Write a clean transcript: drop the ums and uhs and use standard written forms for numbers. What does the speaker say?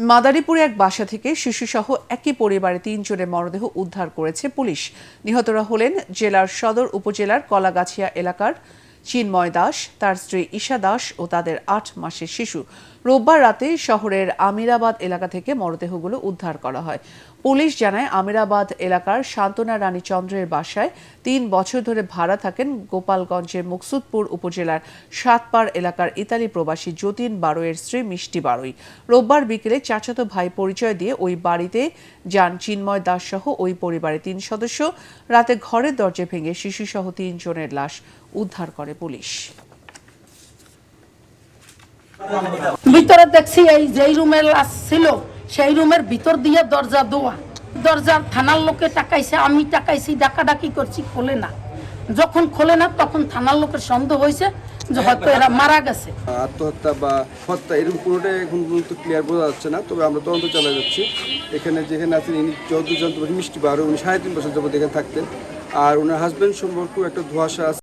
মাদারীপুরে এক বাসা থেকে শিশুসহ একই পরিবারে ৩ জনের মরদেহ উদ্ধার করেছে পুলিশ। নিহতরা হলেন জেলার সদর উপজেলার কলাগাছিয়া এলাকার চিন্ময় দাস, তার স্ত্রী ঈশা দাস ও তাদের ৮ মাসের শিশু। রোববার রাতে শহরের আমিরাবাদ এলাকা থেকে মরদেহগুলো উদ্ধার করা হয়। পুলিশ জানায়, আমিরাবাদ এলাকার সান্ত্বনা রানী চন্দ্রের বাসায় ৩ বছর ধরে ভাড়া থাকেন গোপালগঞ্জের মুকসুদপুর উপজেলার সাতপাড় এলাকার ইতালি প্রবাসী যতীন বারোয়ের স্ত্রী মিষ্টি বারোই। রোববার বিকেলে চাচাতো ভাই পরিচয় দিয়ে ওই বাড়িতে যান চিন্ময় দাস সহ ওই পরিবারের ৩ সদস্য। রাতে ঘরের দরজা ভেঙে শিশুসহ ৩ জনের লাশ উদ্ধার করে পুলিশ। ভিতরে দেখছি এই যেই রুমে লাশ ছিল সেই রুমের ভিতর দিয়ে দরজা দেওয়া, দরজার থানার লোকে টাকাইছে, আমি টাকাইছি, ডাকাডাকি করছি, খোলে না। যখন খোলে না তখন থানার লোকের সন্দেহ হয়েছে যে হয়তো এরা মারা গেছে। আত্মহত্যা বা হত্যা এরকম কোনোটাই এখন পর্যন্ত ক্লিয়ার বোঝা যাচ্ছে না, তবে আমরা তদন্ত চালিয়ে যাচ্ছি। এখানে যেখানে আছেন ইনি যতদূর জানতে পারি মিষ্টি বারো, উনি ৩.৫ বছর যাবত এখানে থাকতেন। আর ওনার হাজব্যান্ড সম্পর্কেও একটা ধোঁয়াশা আছে।